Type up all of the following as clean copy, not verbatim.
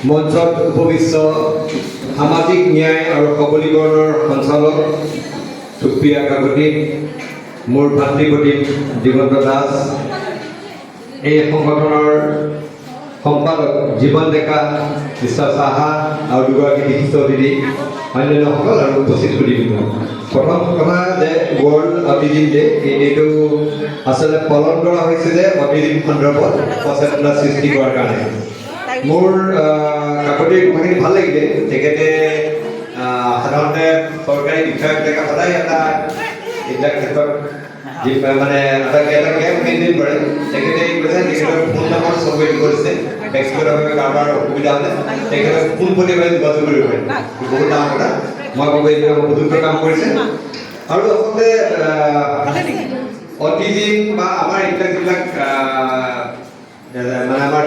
মঞ্চত উপবিষ্ট সামাজিক ন্যায় আৰু সবলীকৰণৰ সঞ্চালক সুপ্ৰিয়া কাকতি, মোৰ ভাতৃপ্ৰতিম দিগন্ত দাস, এই সংগঠনৰ সম্পাদক জীৱন ডেকা, মিষ্টাৰ সাহা আৰু দুগৰাকী বিশিষ্ট অতিথি, অন্যান্যসকল আৰু উপস্থিত সুধীবৃন্দ। প্ৰথম কথা যে ৱৰ্ল্ড অটিজিম ডে এইটো আচলতে পালন কৰা হৈছে যে অটিজিম সন্দৰ্ভত সচেতনতা সৃষ্টি কৰাৰ কাৰণে। মোৰ কাকতিৰ কথাখিনি ভাল লাগিলে। তেখেতে সাধাৰণতে চৰকাৰী বিষয়াবিলাকে সদায় এটা এইবিলাক ক্ষেত্ৰত মানে এটা কেম্প মেইনটেইন কৰে। তেখেতে কৈছে তেখেতৰ ফোন নম্বৰ চবমিট কৰিছে, ব্যক্তিগতভাৱে কাৰোবাৰ অসুবিধা হ'লে তেখেতক ফোন প্ৰতিভাৱে যোগাযোগ কৰিব পাৰে। বহুত ডাঙৰ কথা। মই ভাবোঁ এইবিলাক উপযুক্ত কাম কৰিছে। আৰু আচলতে অটিজিম বা আমাৰ এইবিলাক যিবিলাক মানে আমাৰ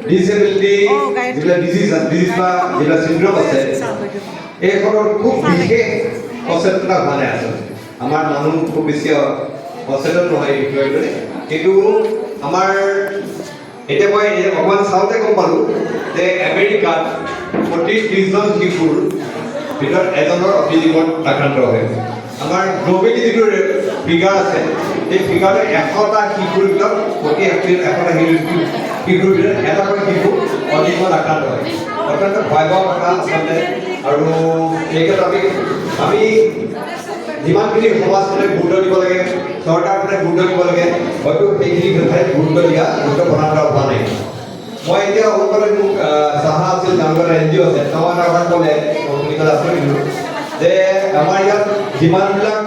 ডিছেবিলিটি যিবিলাক ডিজিজ বা যিবিলাক চিণ্ড্ৰম আছে, এইসকলৰ খুব বিশেষ সচেতনতা হোৱা নাই আচলতে। আমাৰ মানুহ খুব বেছি সচেতন নহয় এই বিষয়টোলৈ। কিন্তু আমাৰ এতিয়া মই অকণমান চাওঁতে গম পালোঁ যে আমেৰিকাত প্ৰতি 30জন শিশুৰ ভিতৰত এজনৰ অটিজিমত আক্ৰান্ত হয়। আমাৰ গ্ল'বেলি যিটো ফিগাৰ আছে, এই ফিগাৰটো 100টা শিশুৰ ভিতৰত প্ৰতি 100টা শিশুৰ ভিতৰত এটাকৈ শিশু অটিজিমত আক্ৰান্ত হয়। অত্যন্ত ভয়াৱহ কথা আচলতে। আৰু এই ক্ষেত্ৰত আমি যিমানখিনি সমাজখনে গুৰুত্ব দিব লাগে, চৰকাৰখনে গুৰুত্ব দিব লাগে, হয়তো সেইখিনি বিষয়ে গুৰুত্ব প্ৰদান কৰা হোৱা নাই। মই এতিয়া সকলোৱে মোক চাহা আছিল, তেওঁলোকৰ NGO আছে, তেওঁ এটা কথা ক'লে, শুনি পেলাই আচৰিত হ'লোঁ যে আমাৰ ইয়াত যিমানবিলাক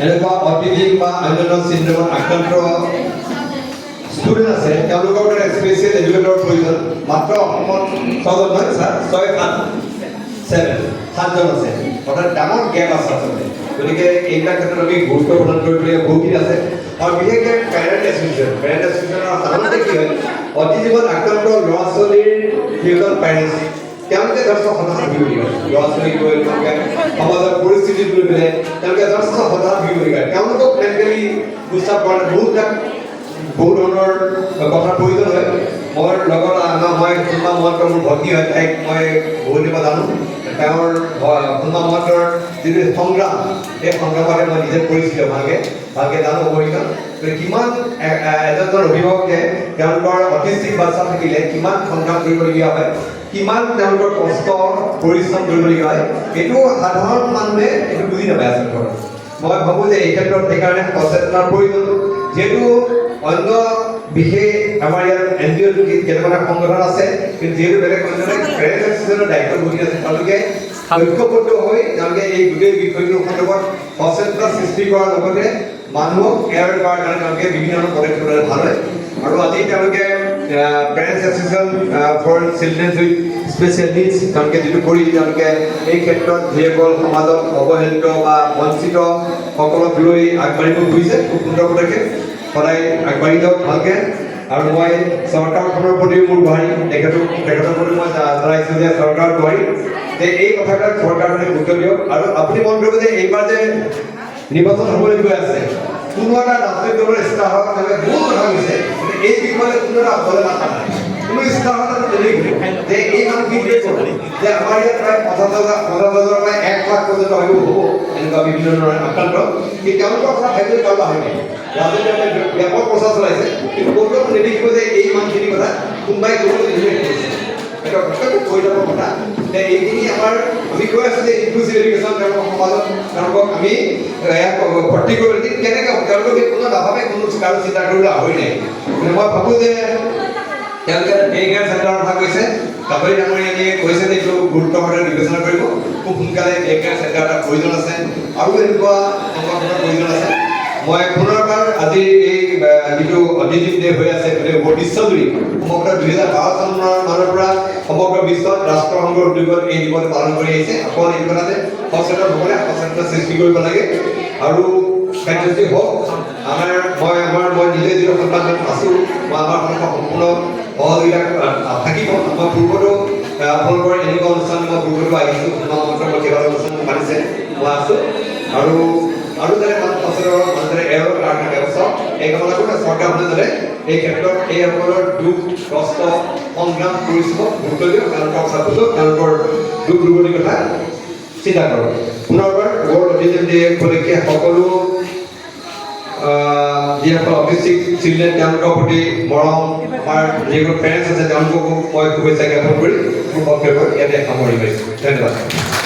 এনেকুৱা অটিজিম বা অন্যান্য চিণ্ড্ৰমত আক্ৰান্ত ষ্টুডেণ্ট আছে, তেওঁলোকৰ কাৰণে স্পেচিয়েল এডুকেটৰৰ প্ৰয়োজন। মাত্ৰ অসমত 6জন নহয়, 7জন আছে। অৰ্থাৎ ডাঙৰ গেপ আছে আচলতে। গতিকে এইবিলাক ক্ষেত্ৰত আমি গুৰুত্ব প্ৰদান কৰিবলগীয়া বহুতখিনি আছে। আৰু বিশেষকৈ পেৰেণ্ট এছ'চিয়েশ্যনৰ সাধাৰণতে কি হয়, অটিজিমত আক্ৰান্ত ল'ৰা ছোৱালীৰ যিসকল পেৰেণ্টছ, তেওঁলোকে যথেষ্ট হতাশ থাকিবলগীয়া হয়। ল'ৰা ছোৱালীক লৈ তেওঁলোকে সমাজৰ পৰিস্থিতিত লৈ পেলাই তেওঁলোকে যথেষ্ট হতাশ থাকিবলগীয়া হয়। তেওঁলোকক মেণ্টেলি বুষ্ট আপ কৰাৰ বহুত ধৰণৰ কথাৰ প্ৰয়োজন হয়। মোৰ লগত মই খুলমা মহন্তৰ মোৰ ভণ্টি হয়, তাইক মই বহুত দিনৰ পৰা জানো। তেওঁৰ খুলমা মহন্তৰ যিটো সংগ্ৰাম, সেই সংগ্ৰামতে মই নিজে পৰিচিত, ভালকৈ জানো অৱশ্যে। কিমান এজন অভিভাৱকে তেওঁলোকৰ অটিষ্টিক বাচ্চা থাকিলে কিমান সংগ্ৰাম কৰিবলগীয়া হয়, কিমান তেওঁলোকৰ কষ্ট পৰিশ্ৰম কৰিবলগীয়া হয়, এইটো সাধাৰণ মানুহে এইটো বুজি নাপায় আচলতে। মই ভাবোঁ যে এই ক্ষেত্ৰত সেইকাৰণে সচেতনাৰ প্ৰয়োজন। যিহেতু অন্য বিশেষ আমাৰ ইয়াত NGO কেইটামান সংগঠন আছে, কিন্তু যিহেতু বেলেগ পেৰেণ্টছ এছ'চিয়েশ্যনৰ দায়িত্ব বহি আছে, তেওঁলোকে ঐক্যবদ্ধ হৈ তেওঁলোকে এই গোটেই বিষয়টোৰ সন্দৰ্ভত সচেতনতা সৃষ্টি কৰাৰ লগতে মানুহক কেয়াৰ কৰাৰ কাৰণে তেওঁলোকে বিভিন্ন ধৰণৰ পদক্ষেপ ল'লে ভাল হয়। আৰু আজি তেওঁলোকে parents association for childrens with special needs তেওঁলোকে যিটো কৰি তেওঁলোকে এই ক্ষেত্ৰত যিসকল সমাজত অৱহেলিত বা বঞ্চিত সকলক লৈ আগবাঢ়িব খুজিছে, খুব সুন্দৰ পদক্ষেপ। সদায় আগবাঢ়ি যাওক ভালকৈ। আৰু মই চৰকাৰখনৰ প্ৰতিও মোৰ গুহাৰি, তেখেতৰ প্ৰতি মই জনাইছোঁ যে চৰকাৰৰ গুহাৰি যে এই কথাবিলাক চৰকাৰখনে গুৰুত্ব দিয়ক। আৰু আপুনি মন কৰিব যে এইবাৰ যে নিৰ্বাচন হ'বলৈ গৈ আছে, কোনো এটা ৰাজনৈতিক দলৰ ইস্তাহাৰত তেওঁলোকে বহুত কথা কৈছে, এই বিষয়ে কোনো এটা অৱদান নাথা নাই। কোনো ইস্তাহাৰত তেনেকৈ যে এই মানুহখিনিয়ে ক'লে যে আমাৰ ইয়াত প্ৰায় 50,000 পৰা 1 লাখ পৰ্যন্ত হয়তো হ'ব এনেকুৱা বিভিন্ন ধৰণৰ আক্ৰান্ত। কিন্তু তেওঁলোকৰ কথা ভাবিবলৈ কাৰোবাৰ হয় নাই। ৰাজনীতিয়ে ব্যাপক প্ৰচাৰ চলাইছে, কিন্তু ক'তো নেদেখিব যে এই মানুহখিনিৰ কথা কোনোবাই ক'বলৈ কৈছে। এটা প্ৰত্যেক কৈ যাবৰ কথা যে এইখিনি আমি কৈ আছোঁ যে ইনক্লুচিভ এডুকেশ্যন তেওঁলোকৰ সমাজত তেওঁলোকক আমি ভৰ্তি কৰিব লাগে। কেনেকৈ তেওঁলোকে কোনো নাভাবে, কোনো কাৰো চিন্তা কৰিবলৈ আহৰি নাই। মই ভাবোঁ যে তেওঁলোকে ডে কেয়াৰ চেণ্টাৰৰ কথা কৈছে, কাকলি ডাঙৰীয়ানীয়ে কৈছে যে এইটো গুৰুত্বসহকাৰে বিবেচনা কৰিব। খুব সোনকালে ডে কেয়াৰ চেণ্টাৰ এটা প্ৰয়োজন আছে আৰু এনেকুৱা সংগঠনৰ প্ৰয়োজন আছে। মই পুনৰবাৰ আজি এই যিটো অটিজিম ডে হৈ আছে গোটেই বিশ্বজুৰি সমগ্ৰ 2012 চনৰ মানৰ পৰা সমগ্ৰ বিশ্বত ৰাষ্ট্ৰসংঘৰ উদ্যোগত এই দিৱস পালন কৰি আহিছে। অকল এই কথাতে সচেতন হ'বলৈ সচেতনতা সৃষ্টি কৰিব লাগে আৰু কাৰ্যসূচী হওক। মই নিজে যিটো সন্মান আছোঁ, মই আমাৰ সম্পূৰ্ণ সহযোগিতা থাকিব। মই পূৰ্বতো আপোনালোকৰ এনেকুৱা অনুষ্ঠান মই পূৰ্বতো আহিছোঁ, মই কেইবাটাও অনুষ্ঠান পাতিছে, মই আছোঁ। আৰু আৰু যাতে মানুহে এওঁৰ কাৰণে ব্যৱস্থা এই কামনা কৰোঁ চৰকাৰখনে যাতে এই ক্ষেত্ৰত এইসকলৰ দুখ কষ্ট সংগ্ৰাম পৰিশ্ৰমক গুৰুত্ব দিয়ক তেওঁলোকক চাপোজক তেওঁলোকৰ দুখ দুৰ্গতিৰ কথা চিন্তা কৰক পুনৰবাৰ ৱৰ্ল্ড অটিজম ডে উপলক্ষে সকলো যিসকল অটিষ্টিক চিলড্ৰেন তেওঁলোকৰ প্ৰতি মৰম আমাৰ যিসকল পেৰেণ্টছ আছে তেওঁলোককো মই শুভেচ্ছা জ্ঞাপন কৰি মোৰ বক্তব্য ইয়াতে সামৰি পাইছোঁ ধন্যবাদ